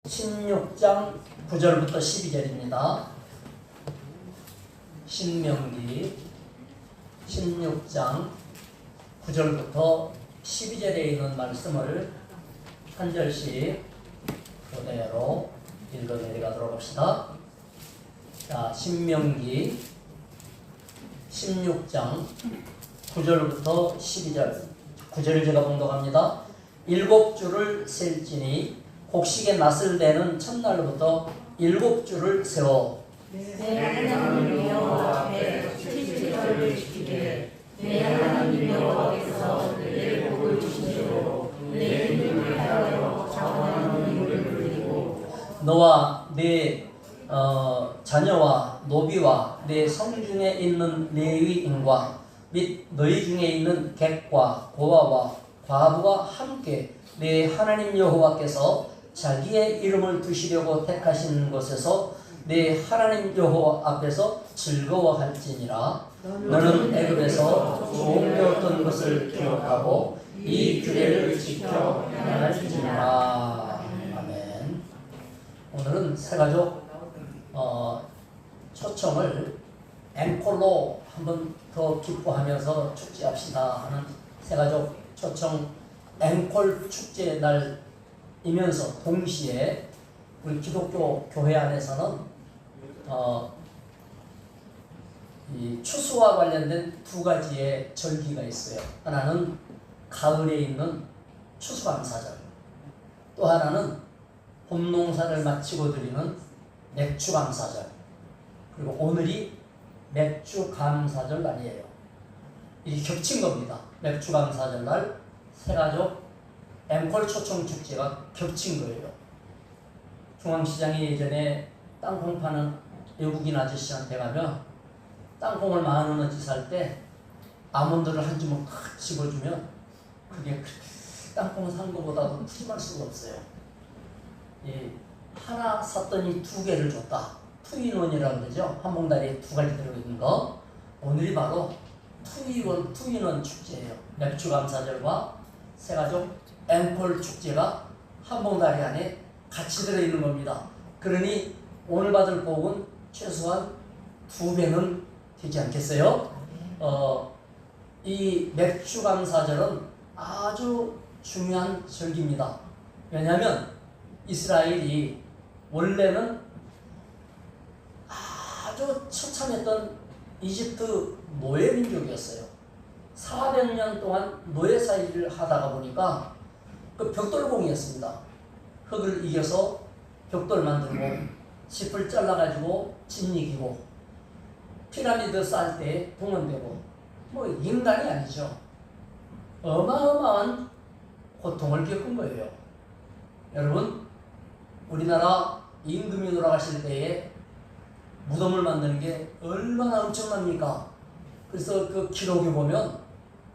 16장 9절부터 12절입니다. 신명기 16장 9절부터 12절에 있는 말씀을 한 절씩 그대로 읽어 내려가도록 합시다. 자, 신명기 16장 9절부터 12절. 9절을 제가 봉독합니다. 7주를 셀지니 곡식의 낫을 대는 첫날로부터 7주를 세워 내 하나님 여호와 앞에 70절을 지키되 내 하나님 여호와께서 내 복을 주시므로 내 이름을 따라 자원하는 이름을 부르고 너와 내 자녀와 노비와 내 성중에 있는 레위인과 및 너희 중에 있는 객과 고아와 과부와 함께 내 하나님 여호와께서 자기의 이름을 두시려고 택하신 곳에서 내 하나님 여호와 앞에서 즐거워할지니라. 너는 애굽에서 종되었던 것을 기억하고 이 규례를 지켜 행할지니라. 아멘. 오늘은 새가족 초청을 앵콜로 한번 더 기뻐하면서 축제합시다 하는 새가족 초청 앵콜 축제 날이면서 동시에 우리 기독교 교회 안에서는 이 추수와 관련된 두 가지의 절기가 있어요. 하나는 가을에 있는 추수감사절, 또 하나는 봄농사를 마치고 드리는 맥주감사절, 그리고 오늘이 맥주감사절 날이에요. 이 겹친 겁니다. 맥주감사절 날 새가족 앵콜 초청 축제가 겹친 거예요. 중앙시장에 예전에 땅콩 파는 외국인 아저씨한테 가면 땅콩을 10,000원어치 살 때 아몬드를 한 주먹 탁 집어주면 그게 땅콩 산 것보다도 푸짐할 수가 없어요. 하나 샀더니 2개를 줬다. 투인원이라고 그러죠. 한 봉다리에 2가지 들어있는 거. 오늘이 바로 투인원 축제예요. 맥주감사절과 새가족 앵콜 축제가 한 봉다리 안에 같이 들어있는 겁니다. 그러니 오늘 받을 복은 최소한 2배는 되지 않겠어요? 이 맥주감사절은 아주 중요한 절기입니다. 왜냐하면 이스라엘이 원래는 아주 처참했던 이집트 노예 민족이었어요. 400년 동안 노예살이를 하다가 보니까 그 벽돌공이었습니다. 흙을 이겨서 벽돌 만들고 짚을 잘라가지고 짓이기고 피라미드 쌓을 때 동원되고 뭐 인간이 아니죠. 어마어마한 고통을 겪은 거예요. 여러분, 우리나라 임금이 돌아가실 때에 무덤을 만드는 게 얼마나 엄청납니까? 그래서 그 기록에 보면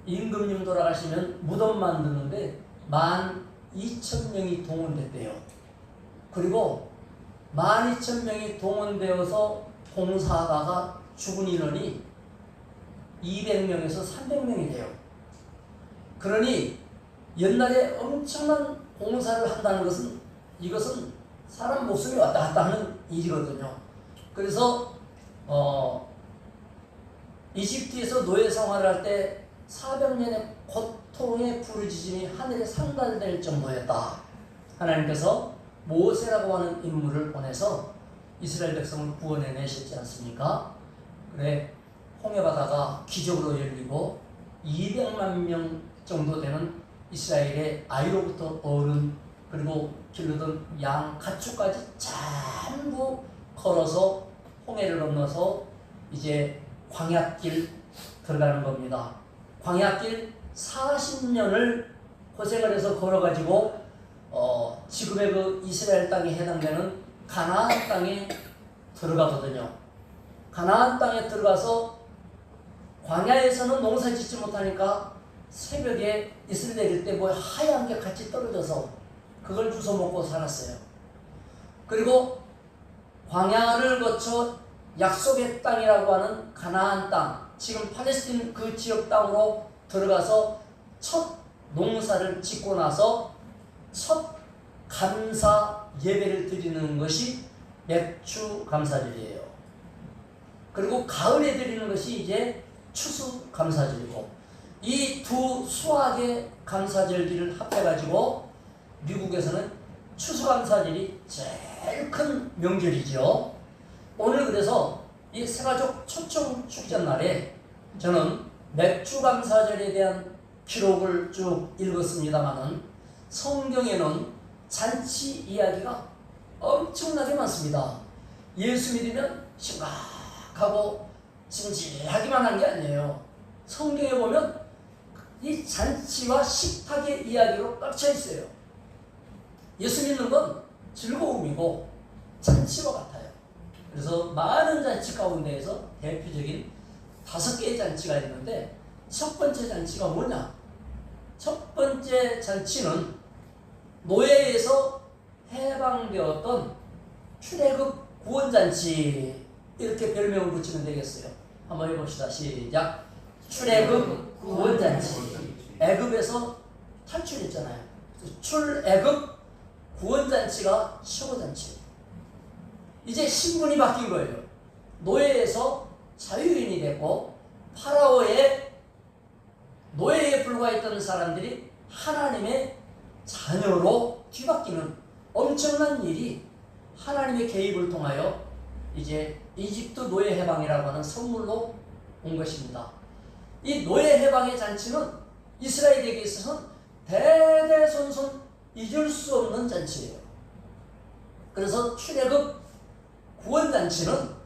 임금님 돌아가시면 무덤 만드는데 12,000명이 동원됐대요. 그리고 12,000명이 동원되어서 공사하다가 죽은 인원이 200명에서 300명이 돼요. 그러니 옛날에 엄청난 공사를 한다는 것은 이것은 사람 목숨이 왔다 갔다 하는 일이거든요. 그래서 이집트에서 노예 생활을 할 때 400년의 고통의 부르짖음이 하늘에 상달될 정도였다. 하나님께서 모세라고 하는 인물을 보내서 이스라엘 백성을 구원해내셨지 않습니까? 그래, 홍해바다가 기적으로 열리고 200만 명 정도 되는 이스라엘의 아이로부터 어른 그리고 기르던 양, 가축까지 전부 걸어서 홍해를 건너서 이제 광야길 들어가는 겁니다. 광야길 40년을 고생을 해서 걸어가지고 지금의 그 이스라엘 땅에 해당되는 가나안 땅에 들어가거든요. 가나안 땅에 들어가서 광야에서는 농사 짓지 못하니까 새벽에 이슬 내릴 때 뭐 하얀 게 같이 떨어져서 그걸 주워 먹고 살았어요. 그리고 광야를 거쳐 약속의 땅이라고 하는 가나안 땅, 지금 팔레스틴 그 지역 땅으로 들어가서 첫 농사를 짓고 나서 첫 감사 예배를 드리는 것이 맥주 감사절이에요. 그리고 가을에 드리는 것이 이제 추수 감사절이고, 이 두 수학의 감사절기를 합해가지고 미국에서는 추수 감사절이 제일 큰 명절이죠. 오늘 그래서 이 새가족 초청 축전 날에 저는 맥주 감사절에 대한 기록을 쭉 읽었습니다마는 성경에는 잔치 이야기가 엄청나게 많습니다. 예수 믿으면 심각하고 진지하기만 한 게 아니에요. 성경에 보면 이 잔치와 식탁의 이야기로 꽉차 있어요. 예수 믿는 건 즐거움이고 잔치와 같아요. 그래서 많은 잔치 가운데에서 대표적인 5개의 잔치가 있는데, 첫 번째 잔치가 뭐냐? 첫 번째 잔치는 노예에서 해방되었던 출애굽 구원잔치, 이렇게 별명을 붙이면 되겠어요. 한번 해봅시다. 시작. 출애굽 구원잔치. 애굽에서 탈출했잖아요. 출애굽 구원잔치가 최고잔치. 이제 신분이 바뀐 거예요. 노예에서 자유인이 됐고, 파라오의 노예에 불과했던 사람들이 하나님의 자녀로 뒤바뀌는 엄청난 일이 하나님의 개입을 통하여 이제 이집트 노예 해방이라고 하는 선물로 온 것입니다. 이 노예 해방의 잔치는 이스라엘에게 있어서는 대대손손 잊을 수 없는 잔치예요. 그래서 출애굽 구원잔치는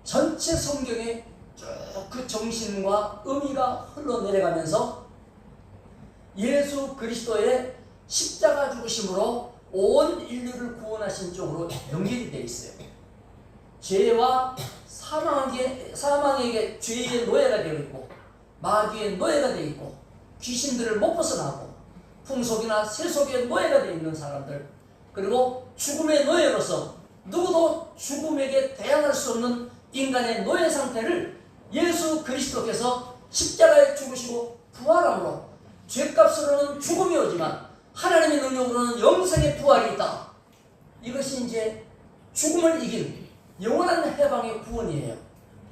전체 성경에 쭉 그 정신과 의미가 흘러내려가면서 예수 그리스도의 십자가 죽으심으로 온 인류를 구원하신 쪽으로 연결이 되어 있어요. 죄와 사망에게 죄의 노예가 되어 있고, 마귀의 노예가 되어 있고, 귀신들을 못 벗어나고, 풍속이나 세속의 노예가 되어 있는 사람들, 그리고 죽음의 노예로서 누구도 죽음에게 대항할 수 없는 인간의 노예 상태를 예수 그리스도께서 십자가에 죽으시고 부활함으로 죄값으로는 죽음이 오지만 하나님의 능력으로는 영생의 부활이 있다. 이것이 이제 죽음을 이긴 영원한 해방의 구원이에요.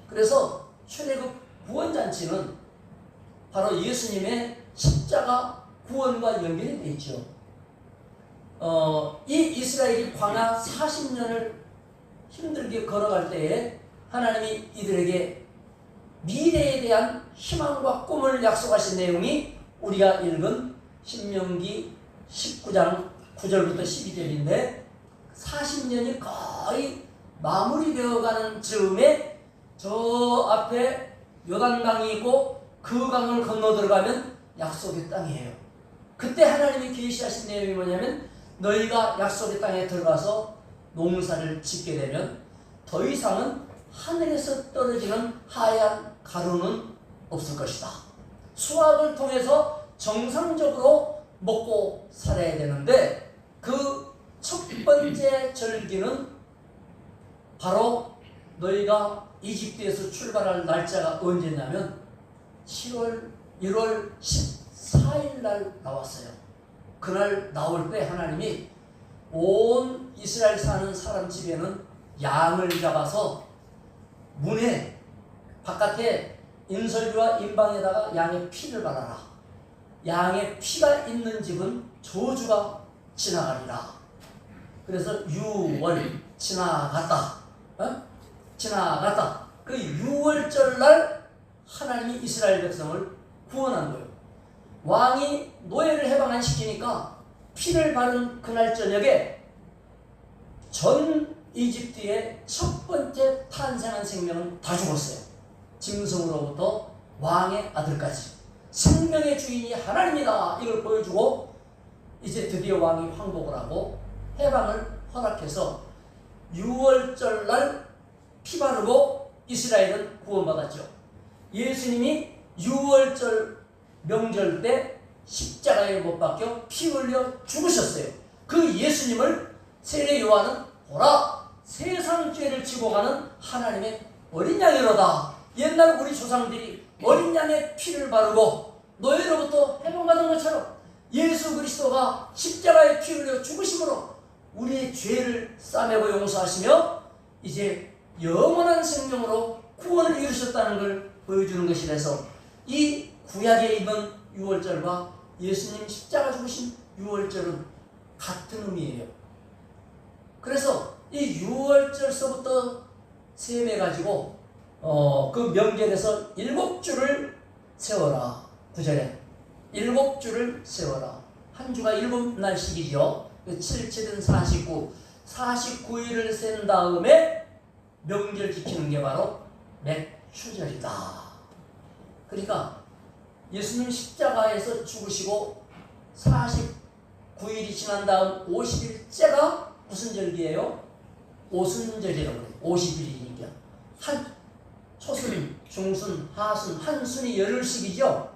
그래서 출애굽 구원잔치는 바로 예수님의 십자가 구원과 연결이 되어 있죠. 이 이스라엘이 광야 40년을 힘들게 걸어갈 때에 하나님이 이들에게 미래에 대한 희망과 꿈을 약속하신 내용이 우리가 읽은 신명기 19장 9절부터 12절인데, 40년이 거의 마무리되어가는 즈음에 저 앞에 요단강이 있고 그 강을 건너 들어가면 약속의 땅이에요. 그때 하나님이 계시하신 내용이 뭐냐면, 너희가 약속의 땅에 들어가서 농사를 짓게 되면 더 이상은 하늘에서 떨어지는 하얀 가루는 없을 것이다. 수확을 통해서 정상적으로 먹고 살아야 되는데, 그 첫 번째 절기는 바로 너희가 이집트에서 출발할 날짜가 언제냐면 1월 14일 날 나왔어요. 그날 나올 때 하나님이 온 이스라엘 사는 사람 집에는 양을 잡아서 문에 바깥에 인설주와 인방에다가 양의 피를 발라라. 양의 피가 있는 집은 저주가 지나가리라. 그래서 6월 지나갔다. 지나갔다. 그 6월절 날 하나님이 이스라엘 백성을 구원한 거예요. 왕이 노예를 해방 안 시키니까 피를 바른 그날 저녁에 전 이집트의 첫 번째 탄생한 생명은 다 죽었어요. 짐승으로부터 왕의 아들까지. 생명의 주인이 하나님이다. 이걸 보여주고 이제 드디어 왕이 황복을 하고 해방을 허락해서 6월절 날 피 바르고 이스라엘은 구원받았죠. 예수님이 6월절 명절 때 십자가에 못 박혀 피 흘려 죽으셨어요. 그 예수님을 세례 요한은 보라, 세상 죄를 지고 가는 하나님의 어린 양이로다. 옛날 우리 조상들이 어린 양의 피를 바르고 노예로부터 해방받은 것처럼 예수 그리스도가 십자가에 피 흘려 죽으심으로 우리의 죄를 싸매고 용서하시며 이제 영원한 생명으로 구원을 이루셨다는 걸 보여주는 것이라서 이 구약에 있는 유월절과 예수님 십자가 죽으신 유월절은 같은 의미예요. 그래서 이 유월절서부터 세배 가지고 그 명절에서 7주를 세워라. 9절에 7주를 세워라. 한 주가 7날씩이죠. 7, 7은 49. 49일을 센 다음에 명절 지키는 게 바로 맥추절이다. 그러니까 예수님 십자가에서 죽으시고 49일이 지난 다음 50일째가 무슨 절기예요? 오순절이라고 그래요. 50일이니까. 초순, 중순, 하순, 한순이 열흘씩이죠.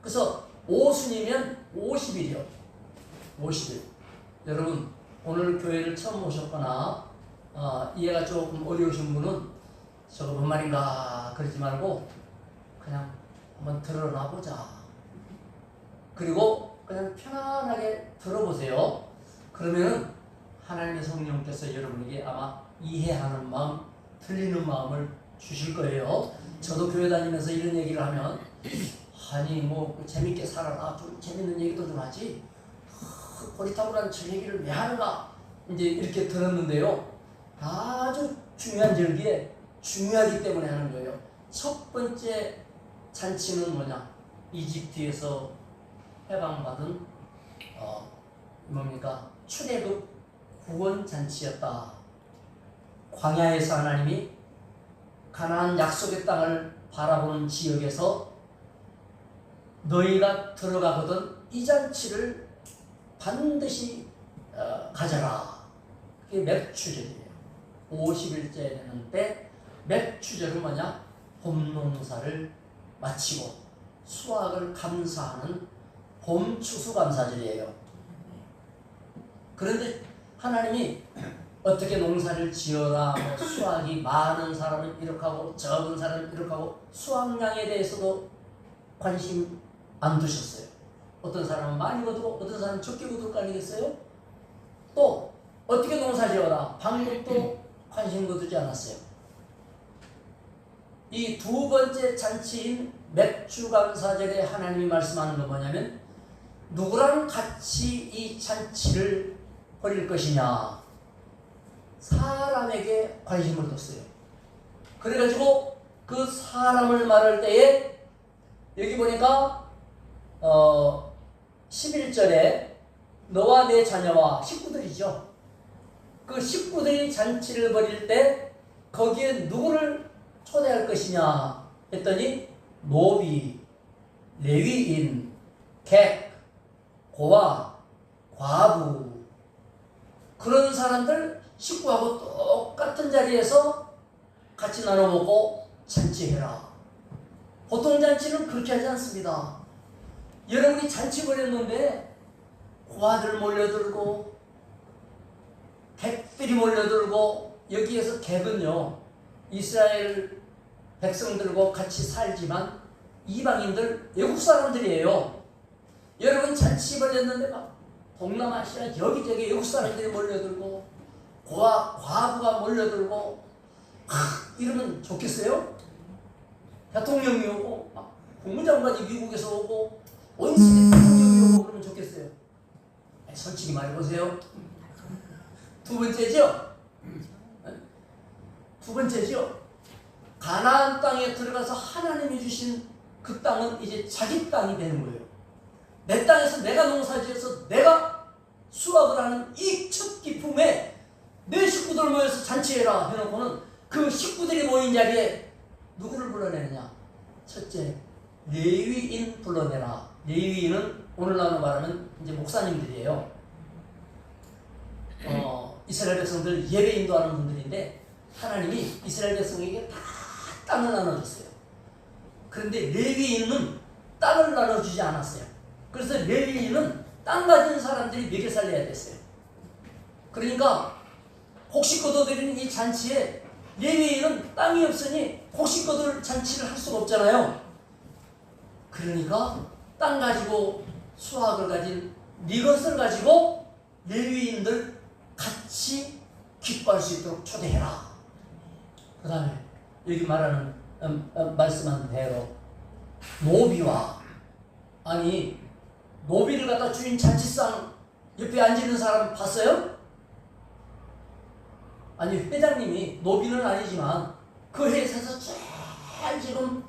그래서 오순이면 50일이요. 50일. 여러분 오늘 교회를 처음 오셨거나 이해가 조금 어려우신 분은 저거 뭔 말인가 그러지 말고 그냥 한번 들어나 보자. 그리고 그냥 편안하게 들어보세요. 그러면은 하나님의 성령께서 여러분에게 아마 이해하는 마음, 들리는 마음을 주실 거예요. 저도 교회 다니면서 이런 얘기를 하면 아니 뭐 재밌게 살아라, 좀 재밌는 얘기도 좀 하지 고리타분한 저 얘기를 왜 하는가 이제 이렇게 들었는데요. 아주 중요한 절기에 중요하기 때문에 하는 거예요. 첫 번째 잔치는 뭐냐? 이집트에서 해방받은 뭡니까? 출애굽 구원 잔치였다. 광야에서 하나님이 가나안 약속의 땅을 바라보는 지역에서 너희가 들어가거든 이 잔치를 반드시 가져라. 그게 맥추절이에요. 50일째 되는 때 맥추절은 뭐냐? 봄농사를 마치고 수확을 감사하는 봄추수감사절이에요. 그런데 하나님이 어떻게 농사를 지어라, 뭐 수확이 많은 사람은 이렇게 하고 적은 사람은 이렇게 하고 수확량에 대해서도 관심 안 두셨어요. 어떤 사람은 많이 거두고 어떤 사람은 적게 거둘 거 아니겠어요? 또 어떻게 농사 지어라, 방법도 관심 거두지 않았어요. 이 두 번째 잔치인 맥주감사절에 하나님이 말씀하는 건 뭐냐면 누구랑 같이 이 잔치를 벌일 것이냐, 사람에게 관심을 뒀어요. 그래가지고 그 사람을 말할 때에 여기 보니까 11절에 너와 내 자녀와 식구들이죠. 그 식구들이 잔치를 벌일 때 거기에 누구를 초대할 것이냐 했더니 노비, 레위인, 객, 고아, 과부 그런 사람들 식구하고 똑같은 자리에서 같이 나눠 먹고 잔치해라. 보통 잔치는 그렇게 하지 않습니다. 여러분이 잔치 벌였는데 고아들 몰려들고 객들이 몰려들고, 여기에서 객은요 이스라엘 백성들과 같이 살지만 이방인들, 외국 사람들이에요. 여러분 잔치 벌였는데 막 동남아시아 여기저기 외국 사람들이 몰려들고 과부가 몰려들고 이러면 좋겠어요? 대통령이 오고 막 국무장관이 미국에서 오고 원시대 대통령이 오고 그러면 좋겠어요? 솔직히 말해보세요. 두 번째죠. 가나안 땅에 들어가서 하나님이 주신 그 땅은 이제 자기 땅이 되는 거예요. 내 땅에서 내가 농사지어서 내가 수확을 하는 이 첫 기쁨에 내 식구들 모여서 잔치해라 해놓고는 그 식구들이 모인 자리에 누구를 불러내느냐? 첫째, 레위인 불러내라. 레위인은 오늘날로 말하면 이제 목사님들이에요. 이스라엘 백성들 예배 인도하는 분들인데 하나님이 이스라엘 백성에게 다 땅을 나눠줬어요. 그런데 레위인은 땅을 나눠주지 않았어요. 그래서 레위인은 땅 가진 사람들이 먹여 살려야 됐어요. 그러니까 곡식 거둬들이는 이 잔치에 레위인은 땅이 없으니 곡식 거둘 잔치를 할 수가 없잖아요. 그러니까 땅 가지고 수학을 가진 이것을 가지고 레위인들 같이 기뻐할 수 있도록 초대해라. 그 다음에 여기 말하는 말씀한 대로 노비와 아니 노비를 갖다 주인 잔치상 옆에 앉는 사람 봤어요? 아니 회장님이 노비는 아니지만 그 회사에서 제일 지금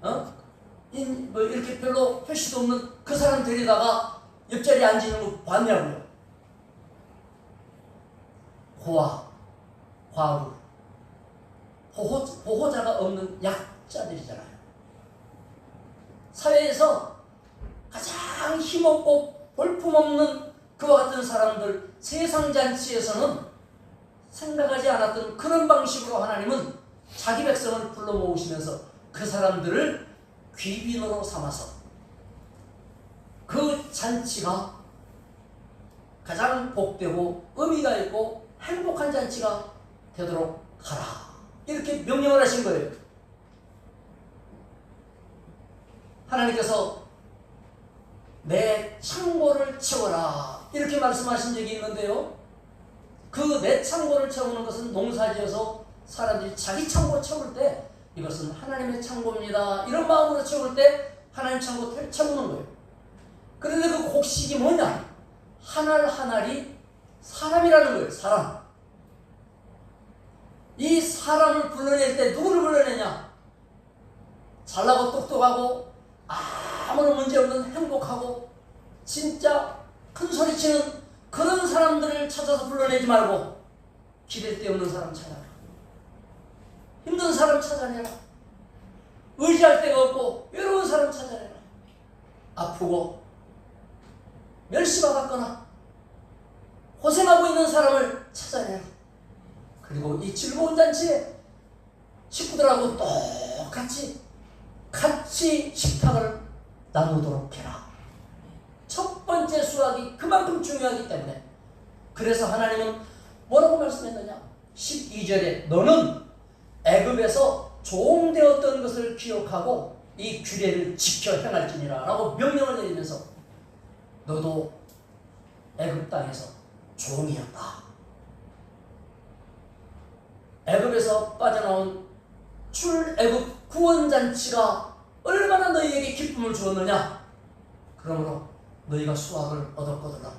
뭐 이렇게 별로 표시도 없는 그 사람 데리다가 옆자리에 앉는 거 봤냐고요. 고아, 과부, 보호자가 없는 약자들이잖아요. 사회에서 가장 힘없고 볼품없는 그와 같은 사람들, 세상잔치에서는 생각하지 않았던 그런 방식으로 하나님은 자기 백성을 불러 모으시면서 그 사람들을 귀빈으로 삼아서 그 잔치가 가장 복되고 의미가 있고 행복한 잔치가 되도록 하라. 이렇게 명령을 하신 거예요. 하나님께서 내 창고를 채워라 이렇게 말씀하신 적이 있는데요. 그 내 창고를 채우는 것은 농사지어서 사람들이 자기 창고 채울 때 이것은 하나님의 창고입니다 이런 마음으로 채울 때 하나님 창고 채우는 거예요. 그런데 그 곡식이 뭐냐? 한 알 한 알이 사람이라는 거예요. 사람. 이 사람을 불러낼 때 누구를 불러내냐? 잘나고 똑똑하고 아무런 문제 없는 행복하고 진짜 큰 소리치는 그런 사람들을 찾아서 불러내지 말고 기댈 데 없는 사람 찾아라. 힘든 사람 찾아내라. 의지할 데가 없고 외로운 사람 찾아내라. 아프고 멸시받았거나 고생하고 있는 사람을 찾아내라. 그리고 이 즐거운 잔치에 식구들하고 똑같이 같이 식탁을 나누도록 해라. 첫 번째 수학이 그만큼 중요하기 때문에 그래서 하나님은 뭐라고 말씀했느냐? 12절에 너는 애굽에서 종되었던 것을 기억하고 이 규례를 지켜 행할지니라 라고 명령을 내리면서 너도 애굽 땅에서 종이었다. 애굽에서 빠져나온 출애굽 구원잔치가 얼마나 너희에게 기쁨을 주었느냐? 그러므로 너희가 수학을 얻었거든.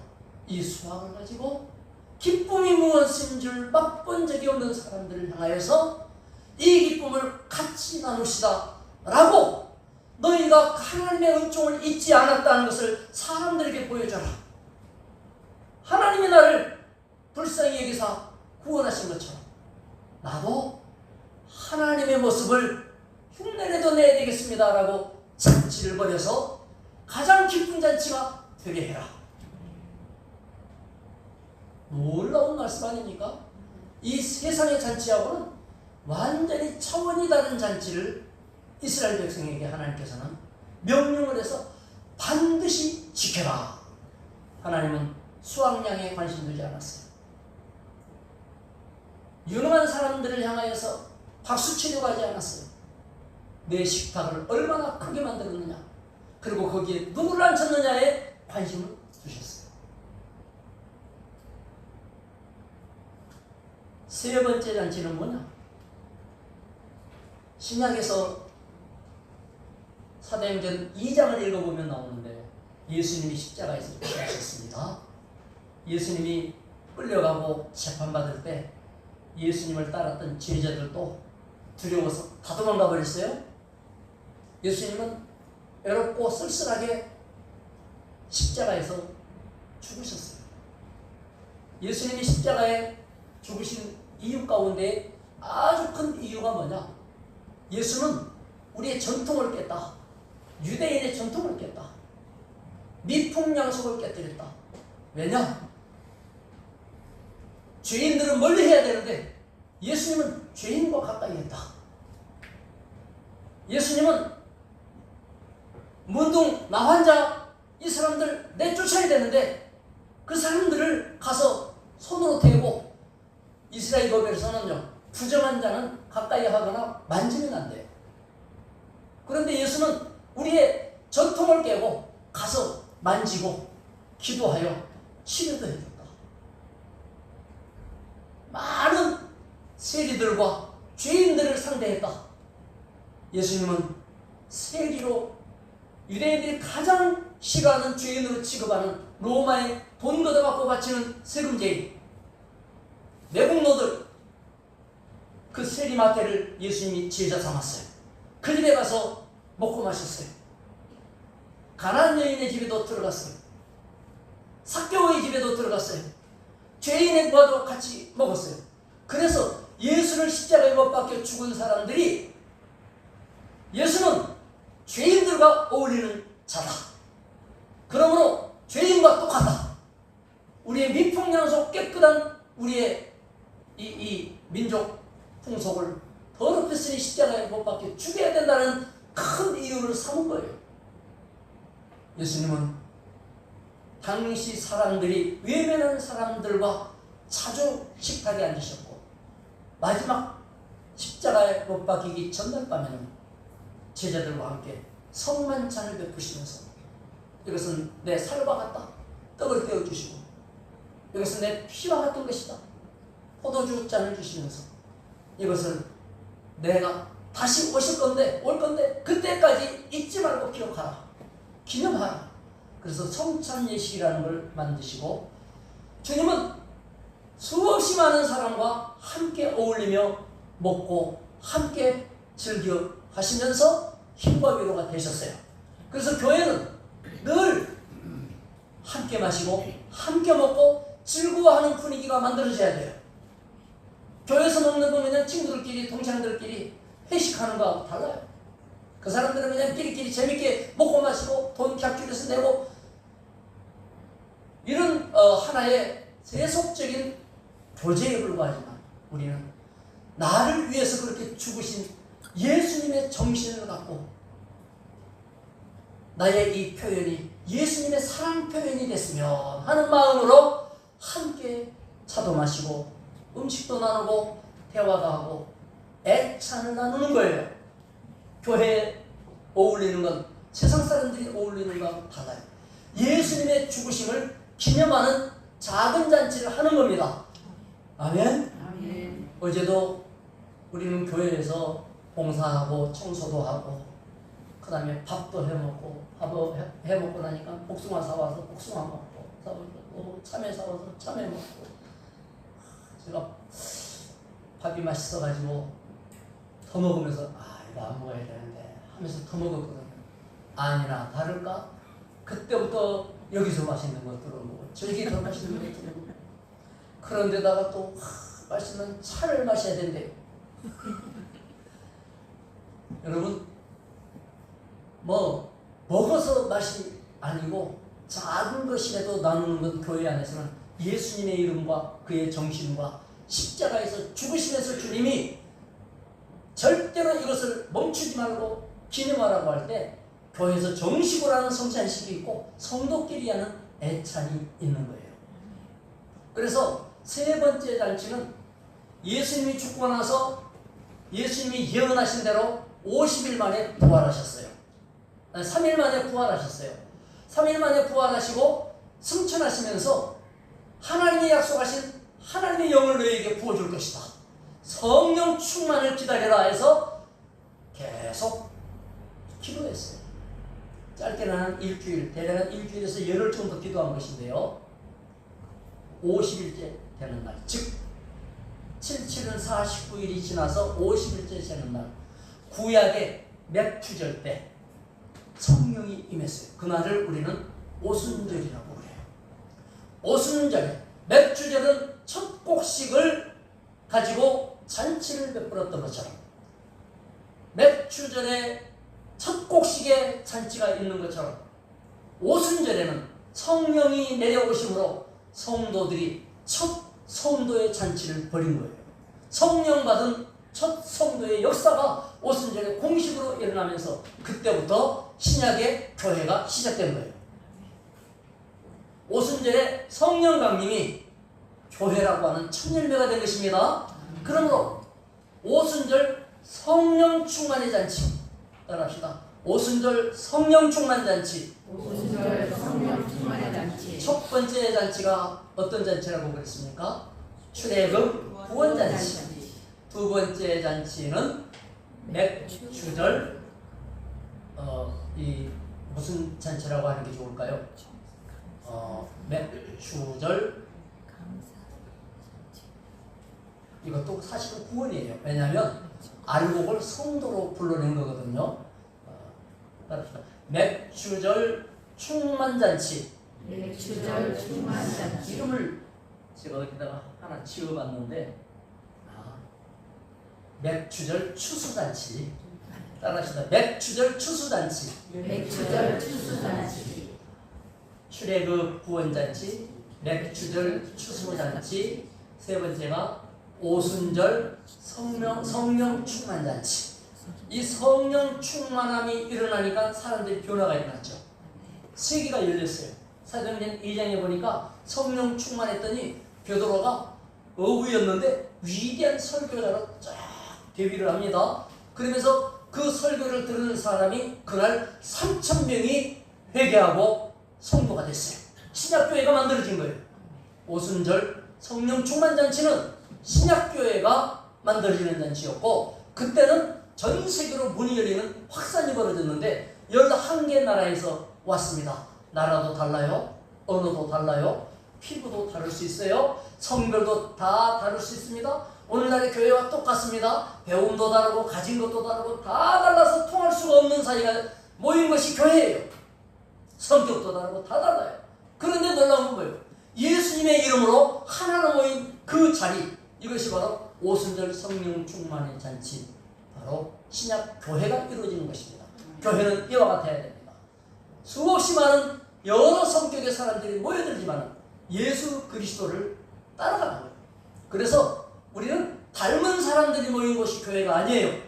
이 수학을 가지고 기쁨이 무엇인 줄 맛본 적이 없는 사람들을 향하여서 이 기쁨을 같이 나누시다 라고 너희가 하나님의 은총을 잊지 않았다는 것을 사람들에게 보여줘라. 하나님이 나를 불쌍히 여기사 구원하신 것처럼 나도 하나님의 모습을 흉내내도 내야 되겠습니다 라고 잔치를 벌여서 가장 기쁜 잔치가 되게 해라. 놀라운 말씀 아닙니까? 이 세상의 잔치하고는 완전히 차원이 다른 잔치를 이스라엘 백성에게 하나님께서는 명령을 해서 반드시 지켜라. 하나님은 수확량에 관심 두지 않았어요. 유능한 사람들을 향하여서 박수 치려고 하지 않았어요. 내 식탁을 얼마나 크게 만들었느냐, 그리고 거기에 누구를 앉혔느냐에 관심을 두셨어요. 세 번째 잔치는 뭐냐? 신약에서 사도행전 2장을 읽어보면 나오는데 예수님이 십자가에서 죽으셨습니다. 예수님이 끌려가고 재판받을 때 예수님을 따랐던 제자들도 두려워서 다 도망가 버렸어요. 예수님은 외롭고 쓸쓸하게 십자가에서 죽으셨어요. 예수님이 십자가에 죽으신 이유 가운데 아주 큰 이유가 뭐냐? 예수는 우리의 전통을 깼다. 유대인의 전통을 깼다. 미풍양속을 깨뜨렸다. 왜냐? 죄인들은 멀리 해야 되는데 예수님은 죄인과 가까이 했다. 예수님은 문둥, 나환자 이 사람들 내쫓아야 되는데 그 사람들을 가서 손으로 대고 이스라엘 법에서는요, 부정한 자는 가까이 하거나 만지면 안 돼요. 그런데 예수는 우리의 전통을 깨고 가서 만지고 기도하여 치료도 해줬다. 많은 세리들과 죄인들을 상대했다. 예수님은 세리로 유대인들이 가장 싫어하는 죄인으로 취급하는 로마의 돈 걷어갖고 바치는 세금제인 내국노들, 그 세리마태를 예수님이 제자 삼았어요. 그 집에 가서 먹고 마셨어요. 가난한 여인의 집에도 들어갔어요. 삭개오의 집에도 들어갔어요. 죄인과도 같이 먹었어요. 그래서 예수를 십자가에 못 박혀 죽은 사람들이 예수는 죄인들과 어울리는 자다. 그러므로 죄인과 똑같다. 우리의 미풍양속 깨끗한 우리의 이 민족 풍속을 더럽혔으니 십자가에 못 박혀 죽여야 된다는 큰 이유를 삼은 거예요. 예수님은 당시 사람들이 외면하는 사람들과 자주 식탁에 앉으셨고 마지막 십자가에 못 박히기 전날 밤에는 제자들과 함께 성만찬을 베푸시면서 이것은 내 살과 같다. 떡을 떼어주시고 이것은 내 피와 같은 것이다. 포도주 잔을 주시면서 이것은 내가 다시 올 건데 그때까지 잊지 말고 기억하라. 기념하라. 그래서 성찬예식이라는 걸 만드시고 주님은 수없이 많은 사람과 함께 어울리며 먹고 함께 즐겨 하시면서 힘과 위로가 되셨어요. 그래서 교회는 늘 함께 마시고 함께 먹고 즐거워하는 분위기가 만들어져야 돼요. 교회에서 먹는 거 그냥 친구들끼리 동창들끼리 회식하는 거하고 달라요. 그 사람들은 그냥 끼리끼리 재밌게 먹고 마시고 돈 객줄에서 내고 이런 하나의 세속적인 교제에 불과하지만 우리는 나를 위해서 그렇게 죽으신 예수님의 정신을 갖고 나의 이 표현이 예수님의 사랑 표현이 됐으면 하는 마음으로 함께 차도 마시고 음식도 나누고 대화도 하고 애찬을 나누는 거예요. 교회에 어울리는 건 세상 사람들이 어울리는 것과 달라요. 예수님의 죽으심을 기념하는 작은 잔치를 하는 겁니다. 아멘? 아멘. 어제도 우리는 교회에서 봉사하고 청소도 하고 그 다음에 밥도 해먹고 해먹고 나니까 복숭아 사와서 복숭아 먹고 참외 사와서 참외 먹고 제가 밥이 맛있어가지고 더 먹으면서 이거 안 먹어야 되는데 하면서 더 먹었거든요. 아니나 다를까 그때부터 여기서 맛있는 것들을 먹고 저기 더 맛있는 것들을 먹고 그런데다가 또 맛있는 차를 마셔야 된대요. 여러분 먹어서 맛이 아니고 작은 것이라도 나누는 건 교회 안에서는 예수님의 이름과 그의 정신과 십자가에서 죽으시면서 주님이 절대로 이것을 멈추지 말고 기념하라고 할 때 교회에서 정식으로 하는 성찬식이 있고 성도끼리 하는 애찬이 있는 거예요. 그래서 세 번째 잔치는 예수님이 죽고 나서 예수님이 예언하신 대로 50일 만에 부활하셨어요. 3일 만에 부활하셨어요. 3일 만에 부활하시고 승천하시면서 하나님이 약속하신 하나님의 영을 너희에게 부어줄 것이다. 성령 충만을 기다려라 해서 계속 기도했어요. 짧게는 한 일주일, 대략 일주일에서 열흘 정도 기도한 것인데요. 50일째 되는 날, 즉 77은 49일이 지나서 50일째 되는 날, 구약의 맥추절 때 성령이 임했어요. 그날을 우리는 오순절이라고 그래요. 오순절, 맥추절은 첫 곡식을 가지고 잔치를 베풀었던 것처럼 맥추절에 첫 곡식에 잔치가 있는 것처럼 오순절에는 성령이 내려오심으로 성도들이 첫 성도의 잔치를 벌인 거예요. 성령 받은 첫 성도의 역사가 오순절에 공식으로 일어나면서 그때부터 신약의 교회가 시작된 거예요. 오순절에 성령 강림이 교회라고 하는 첫 열매가 된 것입니다. 그러므로 오순절 성령 충만의 잔치 따라합시다. 오순절 성령 충만 잔치. 오순절 성령 첫 번째 잔치가 어떤 잔치라고 그랬습니까? 출애굽 구원잔치. 두 번째 잔치는 맥주절, 이 무슨 잔치라고 하는 게 좋을까요? 맥주절. 이것도 사실은 구원이에요. 왜냐하면 알곡을 성도로 불러낸 거거든요. 맥주절 충만잔치. 맥주절 충만잔치. 이름을 제가 여기다가 하나 지어봤는데, 맥주절 추수잔치. 따라하시다. 맥주절 추수잔치. 맥주절 추수잔치. 출애굽 구원잔치, 맥주절 추수잔치. 세 번째가 오순절 성령 충만잔치. 이 성령 충만함이 일어나니까 사람들이 변화가 일어났죠. 세계가 열렸어요. 사도행전 2장에 보니까 성령 충만했더니 베드로가 어부였는데 위대한 설교자로 쫙 데뷔를 합니다. 그러면서 그 설교를 들은 사람이 그날 3,000명이 회개하고 성도가 됐어요. 신약교회가 만들어진 거예요. 오순절 성령 충만잔치는 신약교회가 만들어지는 잔치였고, 그때는 전 세계로 문이 열리는 확산이 벌어졌는데 11개 나라에서 왔습니다. 나라도 달라요. 언어도 달라요. 피부도 다를 수 있어요. 성별도 다 다를 수 있습니다. 오늘날의 교회와 똑같습니다. 배움도 다르고 가진 것도 다르고 다 달라서 통할 수가 없는 사이가 모인 것이 교회예요. 성격도 다르고 다 달라요. 그런데 놀라운 건 뭐예요? 예수님의 이름으로 하나로 모인 그 자리, 이것이 바로 오순절 성령 충만의 잔치, 바로 신약 교회가 이루어지는 것입니다. 교회는 이와 같아야 됩니다. 수없이 많은 여러 성격의 사람들이 모여들지만 예수 그리스도를 따라가는 거예요. 그래서 우리는 닮은 사람들이 모인 것이 교회가 아니에요.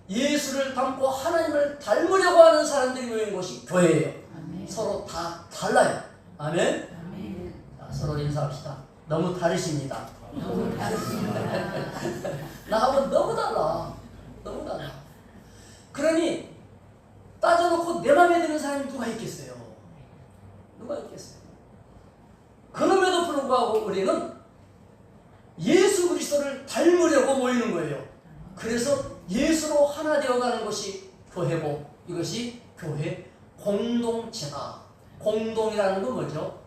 예수를 닮고 하나님을 닮으려고 하는 사람들이 모인 것이 교회예요. 아멘. 서로 다 달라요. 아멘. 아멘. 자, 서로 인사합시다. 너무 다르십니다. 너무 다르십니다. 나하고 너무 달라. 너무 달라. 그러니 따져놓고 내 마음에 드는 사람이 누가 있겠어요? 누가 있겠어요? 그럼에도 불구하고 우리는 예수 그리스도를 닮으려고 모이는 거예요. 그래서 예수로 하나 되어가는 것이 교회고, 이것이 교회 공동체다. 공동이라는 건 뭐죠?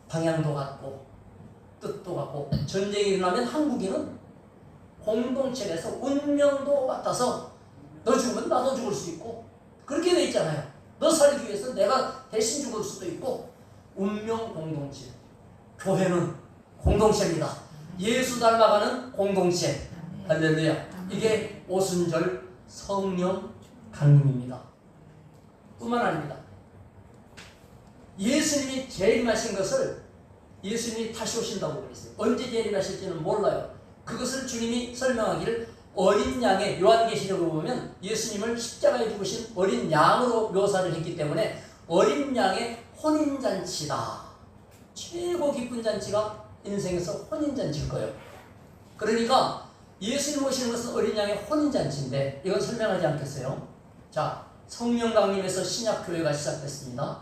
방향도 같고 뜻도 같고, 전쟁이 일어나면 한국인은 공동체에서 운명도 같아서 너 죽으면 나도 죽을 수 있고, 그렇게 돼 있잖아요. 너 살기 위해서 내가 대신 죽을 수도 있고, 운명 공동체. 교회는 공동체입니다. 예수 닮아가는 공동체. 할렐루야. 이게 오순절 성령 강림입니다. 뿐만 아닙니다. 예수님이 재림하신 것을 예수님이 다시 오신다고 그랬어요. 언제 재림하실지는 몰라요. 그것을 주님이 설명하기를 어린 양의, 요한계시록을 보면 예수님을 십자가에 죽으신 어린 양으로 묘사를 했기 때문에 어린 양의 혼인잔치다. 최고 기쁜 잔치가 인생에서 혼인잔치일 거예요. 그러니까 예수님 오시는 것은 어린 양의 혼인잔치인데, 이건 설명하지 않겠어요. 자, 성령 강림에서 신약교회가 시작됐습니다.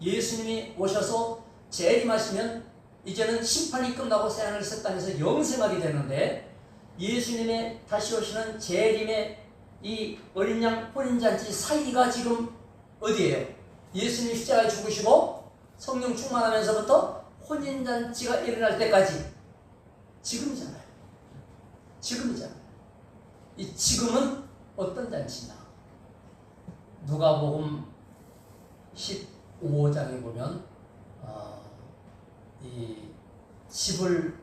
예수님이 오셔서 재림하시면 이제는 심판이 끝나고 새하늘 새 땅에서 영생하게 되는데, 예수님의 다시 오시는 재림의 이 어린 양 혼인잔치 사이가 지금 어디예요? 예수님 십자가에 죽으시고 성령 충만하면서부터 혼인잔치가 일어날 때까지 지금이잖아요. 지금이잖아요. 이 지금은 어떤 잔치냐? 누가복음 15장에 보면 이 집을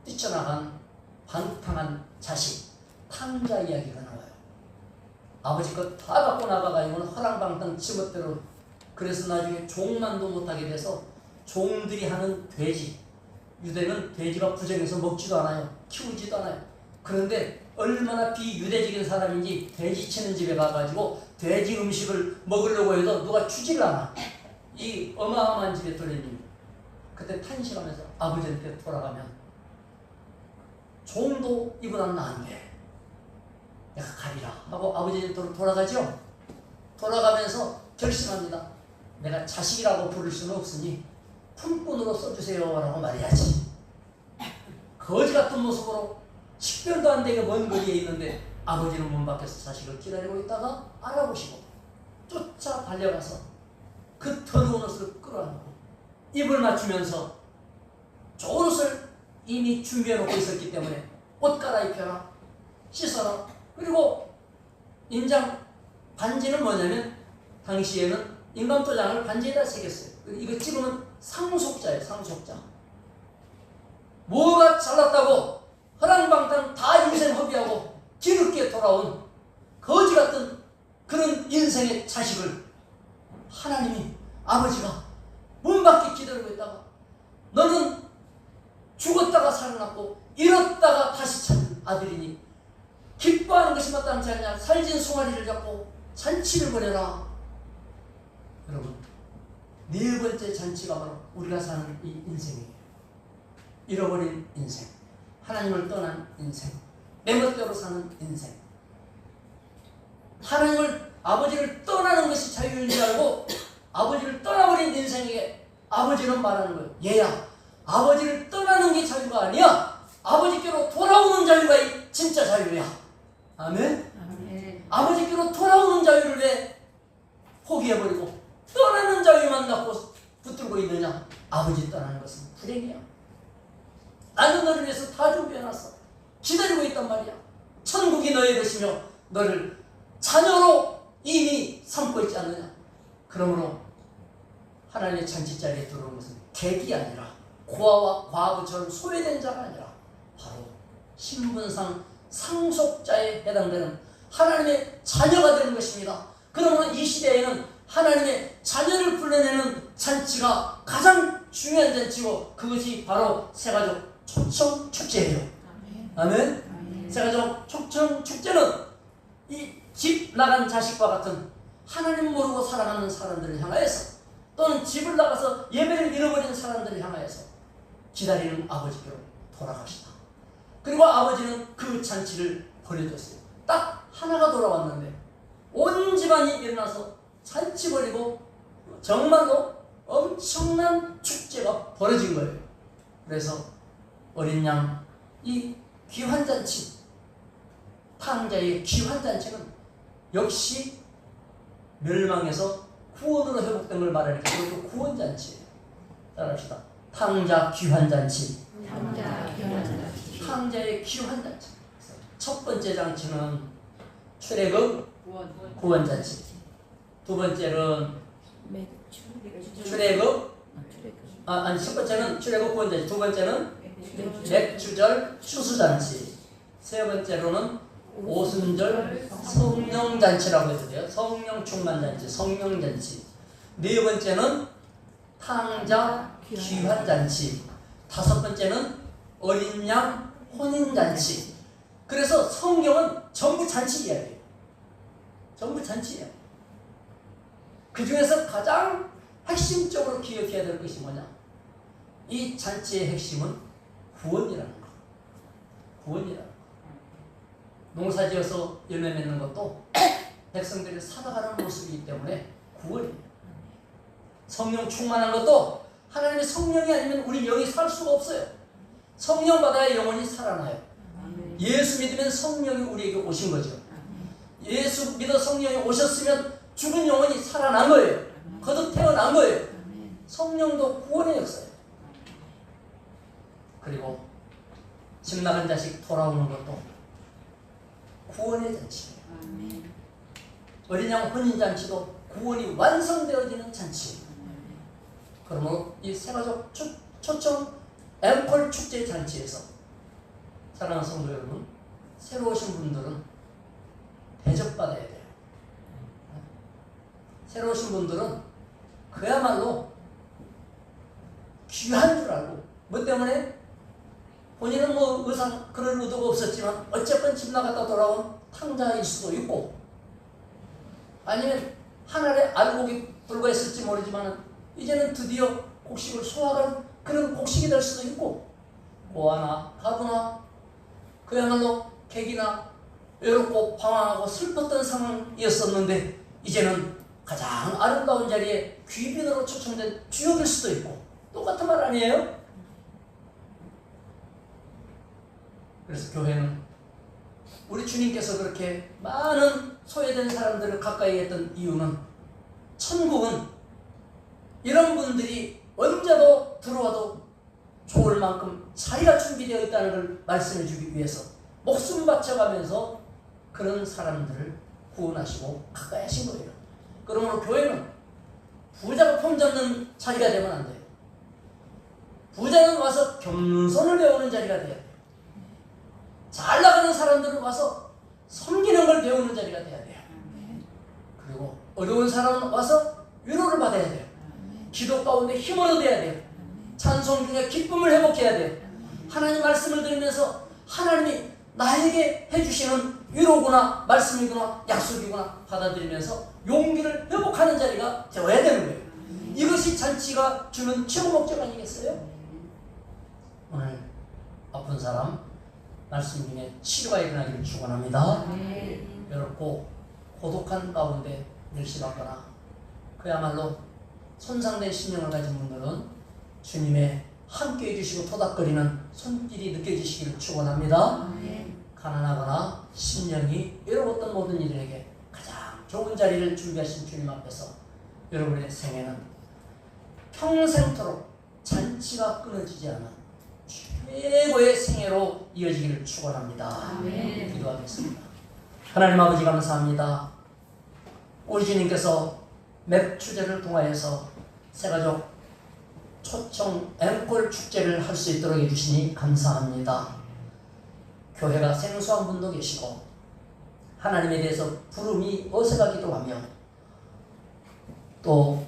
뛰쳐나간 방탕한 자식, 탕자 이야기가 나와요. 아버지 것 다 갖고 나가가지고는 허랑방탕 지멋대로, 그래서 나중에 종만도 못하게 돼서 종들이 하는 돼지, 유대는 돼지가 부정해서 먹지도 않아요. 키우지도 않아요. 그런데 얼마나 비유대적인 사람인지 돼지 치는 집에 가가지고 돼지 음식을 먹으려고 해도 누가 주지를 않아. 이 어마어마한 집에 들어있는, 그때 탄식하면서 아버지한테 돌아가면 종도 이보다 나은데 내가 가리라 하고 아버지한테 돌아가죠. 돌아가면서 결심합니다. 내가 자식이라고 부를 수는 없으니 품꾼으로 써주세요 라고 말해야지. 거지 같은 모습으로 식별도 안 되게 먼 거리에 있는데 아버지는 문 밖에서 자식을 기다리고 있다가 알아보시고 쫓아 달려가서 그 더러운 옷을 끌어안고 입을 맞추면서 좋은 옷을 이미 준비해 놓고 있었기 때문에 옷 갈아입혀라, 씻어라. 그리고 인장 반지는 뭐냐면 당시에는 인감도장을 반지에다 새겼어요. 이거 찍으면 상속자예요. 상속자. 뭐가 잘났다고 허랑방탕 다 인생 허비하고 뒤늦게 돌아온 거지 같은 그런 인생의 자식을 하나님이 아버지가 문 밖에 기다리고 있다가 너는 죽었다가 살아났고 잃었다가 다시 찾은 아들이니 기뻐하는 것이 마땅치 않냐. 살진 송아리를 잡고 잔치를 벌여라. 여러분, 네 번째 잔치가 바로 우리가 사는 이 인생이에요. 잃어버린 인생, 하나님을 떠난 인생, 내 멋대로 사는 인생. 하나님을, 아버지를 떠나는 것이 자유인 줄 알고 아버지를 떠나버린 인생에게 아버지는 말하는 거예요. 얘야, 아버지를 떠나는 게 자유가 아니야. 아버지께로 돌아오는 자유가 진짜 자유야. 아멘? 아멘. 아버지께로 돌아오는 자유를 왜 포기해버리고 떠나는 자유만 갖고 붙들고 있느냐. 아버지 떠나는 것은 불행이야. 나는 너를 위해서 다 준비해놨어. 기다리고 있단 말이야. 천국이 너의 것이며 너를 자녀로 이미 삼고 있지 않느냐. 그러므로 하나님의 잔치자리에 들어오는 것은 객이 아니라 고아와 과부처럼 소외된 자가 아니라 바로 신분상 상속자에 해당되는 하나님의 자녀가 되는 것입니다. 그러므로 이 시대에는 하나님의 자녀를 불러내는 잔치가 가장 중요한 잔치고 그것이 바로 새가족 초청축제예요. 아멘. 아멘. 새가족 초청축제는 이 집 나간 자식과 같은 하나님 모르고 살아가는 사람들을 향하여서 또는 집을 나가서 예배를 잃어버린 사람들을 향하여서 기다리는 아버지께로 돌아가시다. 그리고 아버지는 그 잔치를 벌여줬어요. 딱 하나가 돌아왔는데 온 집안이 일어나서 잔치 벌이고 정말로 엄청난 축제가 벌어진 거예요. 그래서 어린 양, 이 귀환잔치, 탕자의 귀환잔치는 역시 멸망에서 구원으로 회복된 걸 말하니까 그것도 구원잔치예요. 따라합시다. 탕자 귀환잔치. 탕자 귀환잔치. 탕자의 귀환잔치. 첫 번째 잔치는 출애굽 구원잔치. 두 번째는 출애굽 첫 번째는 출애굽 구원잔치. 두 번째는 맥주절 추수잔치. 세 번째로는 오순절 성령잔치라고 해도 돼요. 성령 충만잔치, 성령잔치. 네 번째는 탕자 귀환잔치. 다섯 번째는 어린 양 혼인잔치. 그래서 성경은 전부 잔치 이야기예요. 전부 잔치예요. 그 중에서 가장 핵심적으로 기억해야 될 것이 뭐냐? 이 잔치의 핵심은 구원이라는 거. 구원이라는 거. 농사지어서 열매 맺는 것도 백성들이 살아가는 모습이기 때문에 구원이에요. 성령 충만한 것도 하나님의 성령이 아니면 우리 영이 살 수가 없어요. 성령 받아야 영혼이 살아나요. 예수 믿으면 성령이 우리에게 오신 거죠. 예수 믿어 성령이 오셨으면 죽은 영혼이 살아난 거예요. 거듭 태어난 거예요. 성령도 구원의 역사예요. 그리고 집 나간 자식 돌아오는 것도 구원의 잔치예요. 어린 양 혼인 잔치도 구원이 완성되어지는 잔치예요. 그러므로 이 새가족 초청 앵콜 축제 잔치에서 사랑하는 성도 여러분, 새로 오신 분들은 대접받아야 돼요. 새로 오신 분들은 그야말로 귀한 줄 알고, 뭐 때문에? 본인은 뭐 의상 그런 의도가 없었지만 어쨌건 집 나갔다 돌아온 탕자일 수도 있고, 아니면 하늘에 알곡이 불과했을지 모르지만 이제는 드디어 곡식을 소화한 그런 곡식이 될 수도 있고, 고아나 가부나 그야말로 객이나 외롭고 방황하고 슬펐던 상황이었었는데 이제는 가장 아름다운 자리에 귀빈으로 초청된 주역일 수도 있고, 똑같은 말 아니에요? 그래서 교회는 우리 주님께서 그렇게 많은 소외된 사람들을 가까이 했던 이유는 천국은 이런 분들이 언제도 들어와도 좋을 만큼 자리가 준비되어 있다는 걸 말씀해 주기 위해서 목숨 바쳐가면서 그런 사람들을 구원하시고 가까이 하신 거예요. 그러므로 교회는 부자가 폼 잡는 자리가 되면 안 돼요. 부자는 와서 겸손을 배우는 자리가 돼야 돼요. 잘 나가는 사람들은 와서 섬기는 걸 배우는 자리가 돼야 돼요. 그리고 어려운 사람은 와서 위로를 받아야 돼요. 기도 가운데 힘을 얻어야 돼요. 찬송 중에 기쁨을 회복해야 돼요. 하나님 말씀을 들으면서 하나님이 나에게 해주시는 위로구나, 말씀이구나, 약속이구나 받아들이면서 용기를 회복하는 자리가 되어야 되는 거예요. 이것이 잔치가 주는 최고 목적 아니겠어요? 오늘 아픈 사람 말씀 중에 치료가 일어나기를 축원합니다. 외롭고 고독한 가운데 멸시받거나 그야말로 손상된 심령을 가진 분들은 주님의 함께 해주시고 토닥거리는 손길이 느껴지시기를 축원합니다. 가난하거나 심령이 외로웠던 모든 이들에게 가장 좋은 자리를 준비하신 주님 앞에서 여러분의 생애는 평생토록 잔치가 끊어지지 않은 최고의 생애로 이어지기를 축원합니다. 기도하겠습니다. 하나님 아버지 감사합니다. 우리 주님께서 맵 추제를 통하여서 새가족 초청 앵콜 축제를 할 수 있도록 해주시니 감사합니다. 교회가 생소한 분도 계시고 하나님에 대해서 부름이 어색하기도 하며 또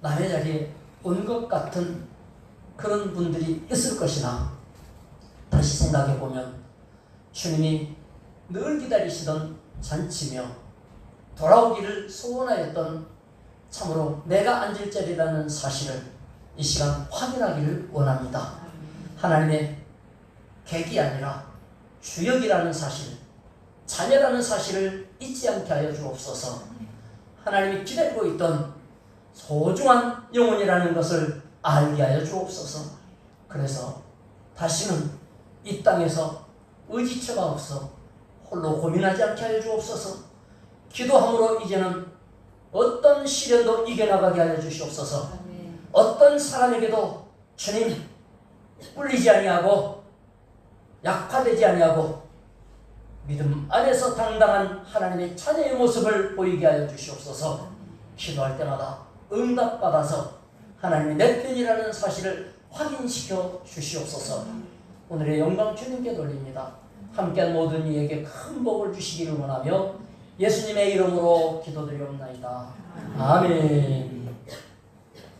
남의 자리에 온 것 같은 그런 분들이 있을 것이나 다시 생각해 보면 주님이 늘 기다리시던 잔치며 돌아오기를 소원하였던 참으로 내가 앉을 자리라는 사실을 이 시간 확인하기를 원합니다. 하나님의 객이 아니라 주역이라는 사실, 자녀라는 사실을 잊지 않게 하여 주옵소서. 하나님이 기다리고 있던 소중한 영혼이라는 것을 알게 하여 주옵소서. 그래서 다시는 이 땅에서 의지처가 없어 홀로 고민하지 않게 하여 주옵소서. 기도함으로 이제는 어떤 시련도 이겨나가게 하여 주시옵소서. 어떤 사람에게도 주님 꿀리지 아니하고 약화되지 아니하고 믿음 안에서 당당한 하나님의 자녀의 모습을 보이게 하여 주시옵소서. 기도할 때마다 응답받아서 하나님이 내 편이라는 사실을 확인시켜 주시옵소서. 오늘의 영광 주님께 돌립니다. 함께한 모든 이에게 큰 복을 주시기를 원하며 예수님의 이름으로 기도드리옵나이다. 아멘.